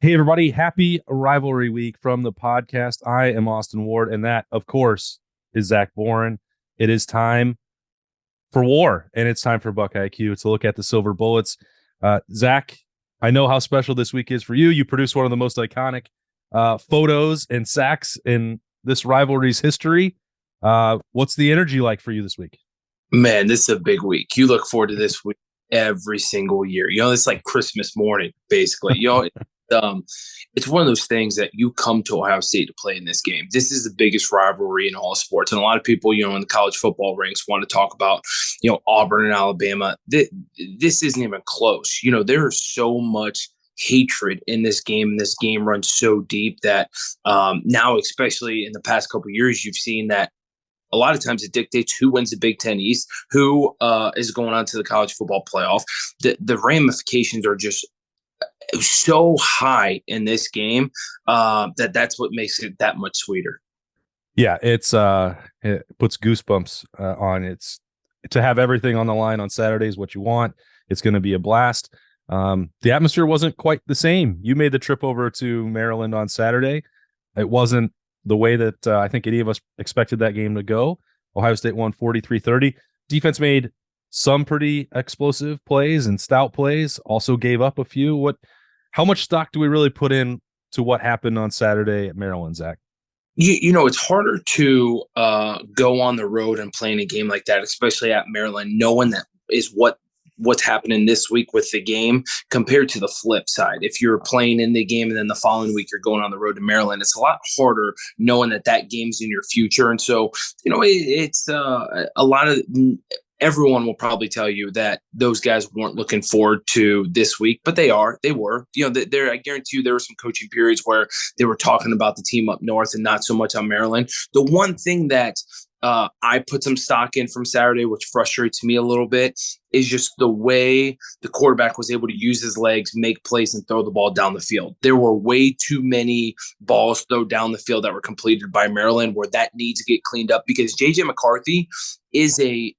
Hey, everybody. Happy Rivalry Week from the podcast. I am Austin Ward, and that, of course, is Zach Boren. It is time for war, and it's time for Buckeye Q to look at the Silver Bullets. Zach, I know how special this week is for you. You produced one of the most iconic photos and sacks in this rivalry's history. What's the energy like for you this week? Man, this is a big week. You look forward to this week every single year. It's like Christmas morning, basically. It's one of those things that you come to Ohio State to play in this game. This is the biggest rivalry in all sports. And a lot of people, in the college football ranks want to talk about, Auburn and Alabama. This isn't even close. There is so much hatred in this game, and this game runs so deep that now, especially in the past couple of years, you've seen that a lot of times it dictates who wins the Big Ten East, who is going on to the college football playoff. The ramifications are just so high in this game that's what makes it that much sweeter. Yeah, it puts goosebumps on. It's to have everything on the line on Saturday is what you want. It's going to be a blast. The atmosphere wasn't quite the same. You made the trip over to Maryland on Saturday. It wasn't the way that I think any of us expected that game to go. Ohio State won 43-30. Defense made some pretty explosive plays and stout plays, also gave up a few. How much stock do we really put in to what happened on Saturday at Maryland, Zach? It's harder to go on the road and play in a game like that, especially at Maryland, knowing that is what's happening this week with the game compared to the flip side. If you're playing in the game and then the following week you're going on the road to Maryland, it's a lot harder knowing that game's in your future. And so, it's a lot of everyone will probably tell you that those guys weren't looking forward to this week, but they were. I guarantee you there were some coaching periods where they were talking about the team up north and not so much on Maryland. The one thing that I put some stock in from Saturday, which frustrates me a little bit, is just the way the quarterback was able to use his legs, make plays, and throw the ball down the field. There were way too many balls thrown down the field that were completed by Maryland where that needs to get cleaned up, because J.J. McCarthy is a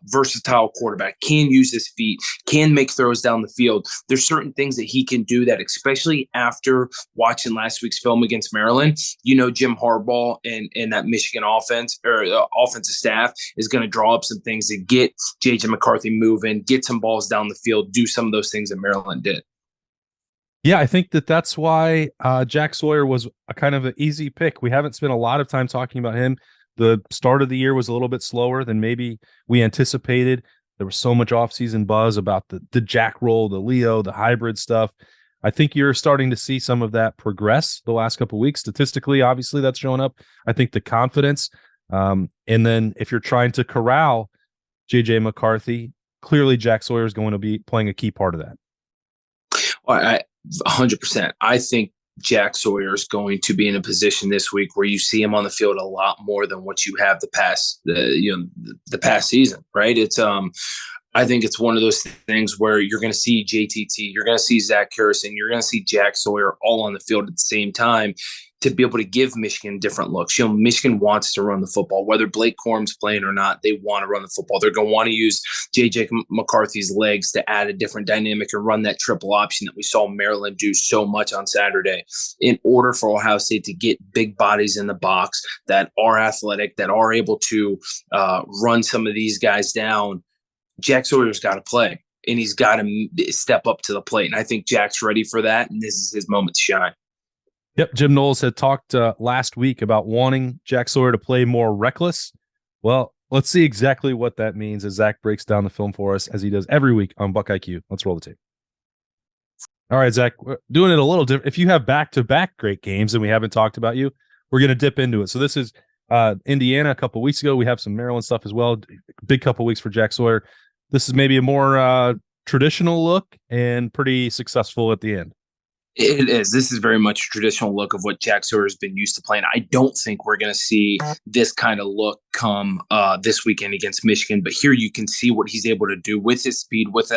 versatile quarterback, can use his feet, can make throws down the field. There's certain things that he can do that, especially after watching last week's film against Maryland, Jim Harbaugh and that Michigan offense or offensive staff is going to draw up some things to get J.J. McCarthy moving, get some balls down the field, do some of those things that Maryland did. Yeah, I think that's why Jack Sawyer was a kind of an easy pick. We haven't spent a lot of time talking about him. The start of the year was a little bit slower than maybe we anticipated. There was so much offseason buzz about the Jack roll, the Leo, the hybrid stuff. I think you're starting to see some of that progress the last couple of weeks. Statistically, obviously, that's showing up. I think the confidence. And then if you're trying to corral J.J. McCarthy, clearly Jack Sawyer is going to be playing a key part of that. Well, 100%. I think Jack Sawyer is going to be in a position this week where you see him on the field a lot more than what you have the past season, right? I think it's one of those things where you're going to see JTT, you're going to see Zach Harrison, you're going to see Jack Sawyer all on the field at the same time to be able to give Michigan different looks. Michigan wants to run the football. Whether Blake Corum's playing or not, they want to run the football. They're going to want to use J.J. McCarthy's legs to add a different dynamic and run that triple option that we saw Maryland do so much on Saturday. In order for Ohio State to get big bodies in the box that are athletic, that are able to run some of these guys down, Jack Sawyer's got to play, and he's got to step up to the plate. And I think Jack's ready for that, and this is his moment to shine. Yep, Jim Knowles had talked last week about wanting Jack Sawyer to play more reckless. Well, let's see exactly what that means as Zach breaks down the film for us, as he does every week on Buckeye Q. Let's roll the tape. All right, Zach, we're doing it a little different. If you have back-to-back great games and we haven't talked about you, we're going to dip into it. So this is Indiana a couple weeks ago. We have some Maryland stuff as well. Big couple weeks for Jack Sawyer. This is maybe a more traditional look and pretty successful at the end. It is. This is very much a traditional look of what Jack Sawyer has been used to playing. I don't think we're going to see this kind of look come this weekend against Michigan. But here you can see what he's able to do with his speed, with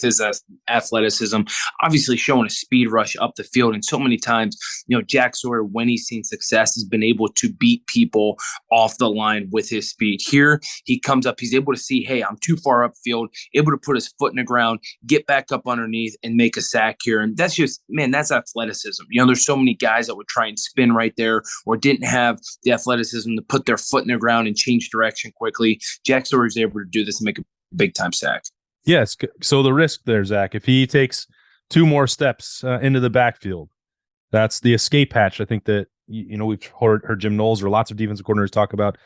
his athleticism, obviously showing a speed rush up the field. And so many times, Jack Sawyer, when he's seen success, has been able to beat people off the line with his speed. Here he comes up, he's able to see, hey, I'm too far upfield, able to put his foot in the ground, get back up underneath and make a sack here. And that's just, man, that's athleticism. There's so many guys that would try and spin right there or didn't have the athleticism to put their foot in the ground and change direction quickly. Jack Sawyer is able to do this and make a big time sack. Yes. So the risk there, Zach, if he takes 2 more steps into the backfield, that's the escape hatch. I think that, we've heard Jim Knowles or lots of defensive coordinators talk about.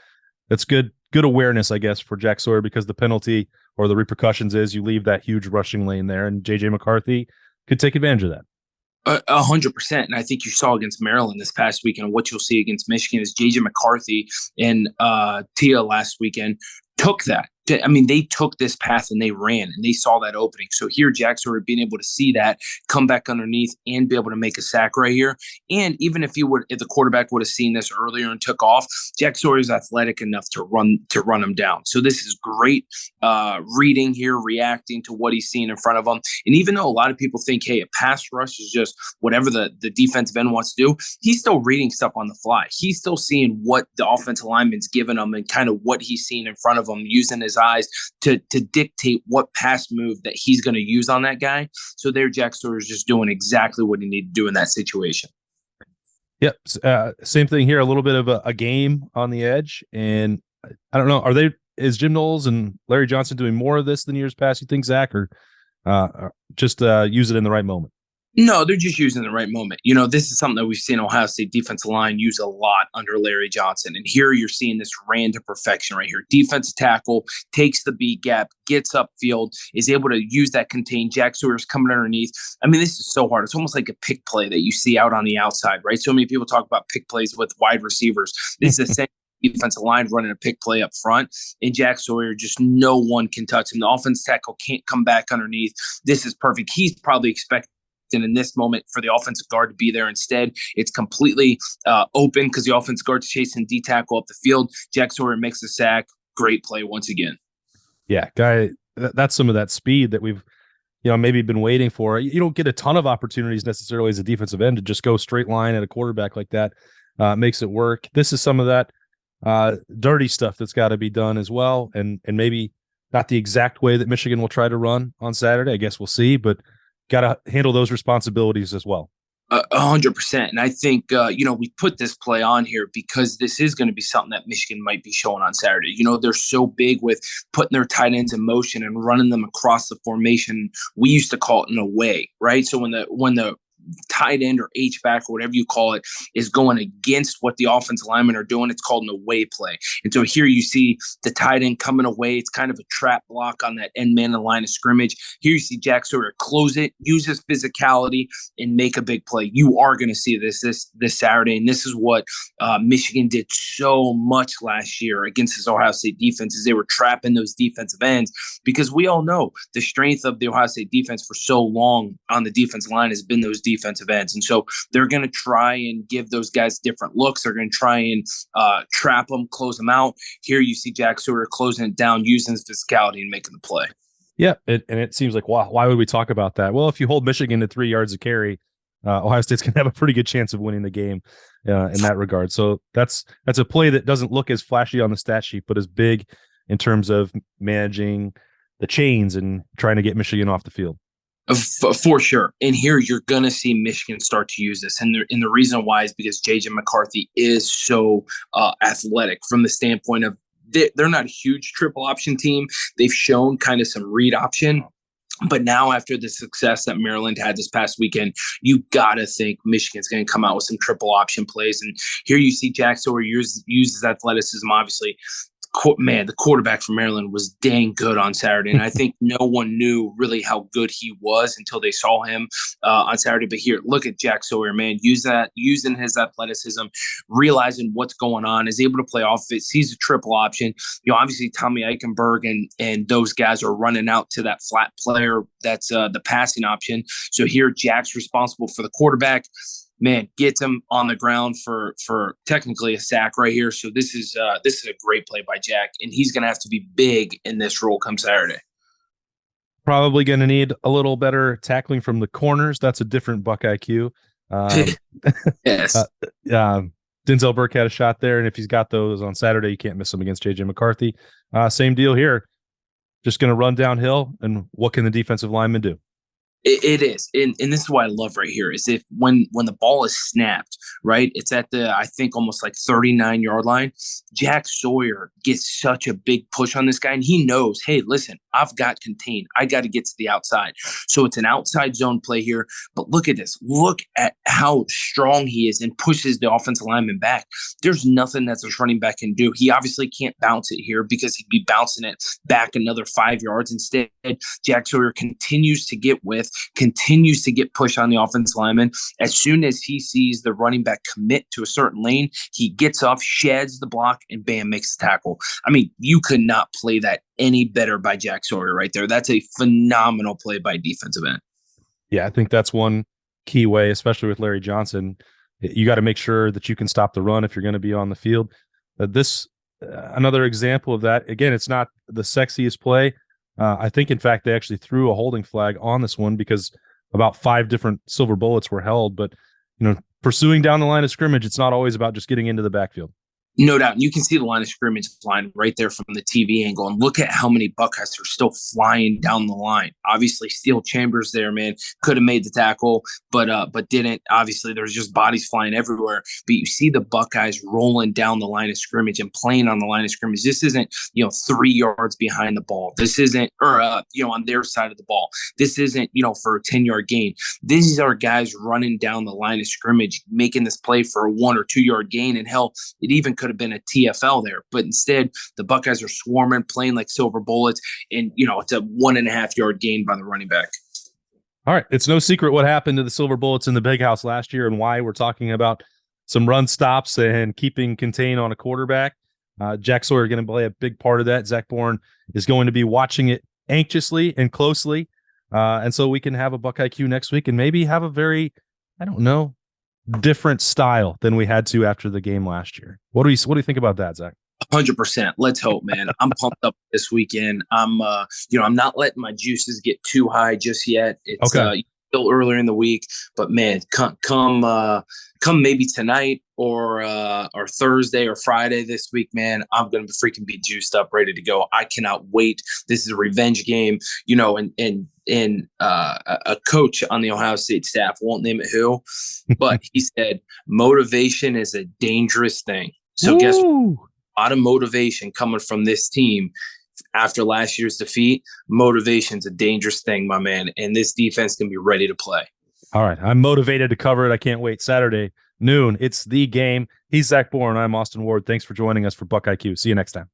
That's good awareness, I guess, for Jack Sawyer, because the penalty or the repercussions is you leave that huge rushing lane there, and J.J. McCarthy could take advantage of that. 100%. And I think you saw against Maryland this past weekend, and what you'll see against Michigan is J.J. McCarthy and Tia last weekend took that. They took this path and they ran and they saw that opening. So here, Jack Sawyer being able to see that, come back underneath and be able to make a sack right here. And even if the quarterback would have seen this earlier and took off, Jack Sawyer is athletic enough to run him down. So this is great reading here, reacting to what he's seeing in front of him. And even though a lot of people think, hey, a pass rush is just whatever the defensive end wants to do, he's still reading stuff on the fly. He's still seeing what the offensive lineman's giving him and kind of what he's seeing in front of him, using his eyes to dictate what pass move that he's going to use on that guy. So there, Jack Sawyer is just doing exactly what he needed to do in that situation. Yep. Same thing here. A little bit of a game on the edge. And I don't know, is Jim Knowles and Larry Johnson doing more of this than years past, you think, Zach, or just use it in the right moment? No, they're just using the right moment. This is something that we've seen Ohio State defensive line use a lot under Larry Johnson. And here you're seeing this ran to perfection right here. Defensive tackle takes the B gap, gets upfield, is able to use that contain. Jack Sawyer's coming underneath. This is so hard. It's almost like a pick play that you see out on the outside, right? So many people talk about pick plays with wide receivers. This is the same defensive line running a pick play up front, and Jack Sawyer, just no one can touch him. The offense tackle can't come back underneath. This is perfect. He's probably expecting in this moment for the offensive guard to be there. Instead, it's completely open because the offensive guard's chasing D tackle up the field. Jack Sawyer makes a sack. Great play once again. Yeah, guy, that's some of that speed that we've maybe been waiting for. You don't get a ton of opportunities necessarily as a defensive end to just go straight line at a quarterback like that. Makes it work. This is some of that dirty stuff that's got to be done as well, and maybe not the exact way that Michigan will try to run on Saturday. I guess we'll see, but got to handle those responsibilities as well. 100%. And I think, we put this play on here because this is going to be something that Michigan might be showing on Saturday. They're so big with putting their tight ends in motion and running them across the formation. We used to call it an away, right? So when the tight end or H-back or whatever you call it is going against what the offensive linemen are doing, it's called an away play. And so here you see the tight end coming away. It's kind of a trap block on that end man in the line of scrimmage. Here you see Jack Sawyer close it, use his physicality, and make a big play. You are going to see this Saturday, and this is what Michigan did so much last year against this Ohio State defense, is they were trapping those defensive ends, because we all know the strength of the Ohio State defense for so long on the defensive line has been those defensive ends. And so they're going to try and give those guys different looks. They're going to try and trap them, close them out. Here you see Jack Sawyer closing it down, using his physicality and making the play. Yeah, and it seems like, why would we talk about that? Well, if you hold Michigan to 3 yards of carry, Ohio State's going to have a pretty good chance of winning the game in that regard. So that's a play that doesn't look as flashy on the stat sheet, but is big in terms of managing the chains and trying to get Michigan off the field. For sure. And here you're going to see Michigan start to use this. And the reason why is because J.J. McCarthy is so athletic from the standpoint of they're not a huge triple option team. They've shown kind of some read option. But now after the success that Maryland had this past weekend, you got to think Michigan's going to come out with some triple option plays. And here you see Jack Sawyer uses athleticism, obviously. Man, the quarterback from Maryland was dang good on Saturday. And I think no one knew really how good he was until they saw him on Saturday. But here, look at Jack Sawyer, man, using his athleticism, realizing what's going on, is able to play off it, sees a triple option. Obviously Tommy Eichenberg and those guys are running out to that flat player. That's the passing option. So here Jack's responsible for the quarterback. man, gets him on the ground for technically a sack right here. So this is a great play by Jack, and he's going to have to be big in this role come Saturday. Probably going to need a little better tackling from the corners. That's a different Buckeye Q. Yes. Denzel Burke had a shot there, and if he's got those on Saturday, you can't miss them against J.J. McCarthy. Same deal here. Just going to run downhill, and what can the defensive lineman do? It is, and this is what I love right here is if when the ball is snapped, right, it's at the I think almost like 39-yard line. Jack Sawyer gets such a big push on this guy, and he knows, hey, listen, I've got contained. I got to get to the outside. So it's an outside zone play here. But look at this. Look at how strong he is and pushes the offensive lineman back. There's nothing that this running back can do. He obviously can't bounce it here because he'd be bouncing it back another 5 yards. Instead, Jack Sawyer continues to get push on the offensive lineman. As soon as he sees the running back commit to a certain lane, he gets off, sheds the block, and bam, makes the tackle. I mean, you could not play that any better by Jack Sawyer right there. That's a phenomenal play by defensive end. Yeah, I think that's one key way, especially with Larry Johnson. You got to make sure that you can stop the run if you're going to be on the field. Another example of that. Again, it's not the sexiest play. I think, in fact, they actually threw a holding flag on this one because about 5 different silver bullets were held. But, pursuing down the line of scrimmage, it's not always about just getting into the backfield. No doubt. And you can see the line of scrimmage line right there from the TV angle. And look at how many Buckeyes are still flying down the line. Obviously, Steel Chambers there, man, could have made the tackle, but didn't. Obviously, there's just bodies flying everywhere. But you see the Buckeyes rolling down the line of scrimmage and playing on the line of scrimmage. This isn't, 3 yards behind the ball. This isn't, on their side of the ball. This isn't, for a 10-yard gain. These are guys running down the line of scrimmage, making this play for a 1 or 2 yard gain. And hell, it even could have been a TFL there, but instead the Buckeyes are swarming, playing like silver bullets, and it's a 1.5 yard gain by the running back. All right, it's no secret what happened to the silver bullets in the Big House last year and why we're talking about some run stops and keeping contain on a quarterback. Jack Sawyer going to play a big part of that. Zach Boren is going to be watching it anxiously and closely, and so we can have a Buckeye Q next week and maybe have a very, different style than we had to after the game last year. What do you think about that, Zach? 100%. Let's hope, man. I'm pumped up this weekend. I'm not letting my juices get too high just yet. It's okay. Still earlier in the week, but man, come maybe tonight or Thursday or Friday this week, man, I'm going to freaking be juiced up, ready to go. I cannot wait. This is a revenge game, and a coach on the Ohio State staff, won't name it who, but he said motivation is a dangerous thing. So guess what? A lot of motivation coming from this team after last year's defeat. Motivation's a dangerous thing, my man, and this defense can be ready to play. All right, I'm motivated to cover it. I can't wait. Saturday, noon. It's the game. He's Zach Boren. I'm Austin Ward. Thanks for joining us for Buckeye Q. See you next time.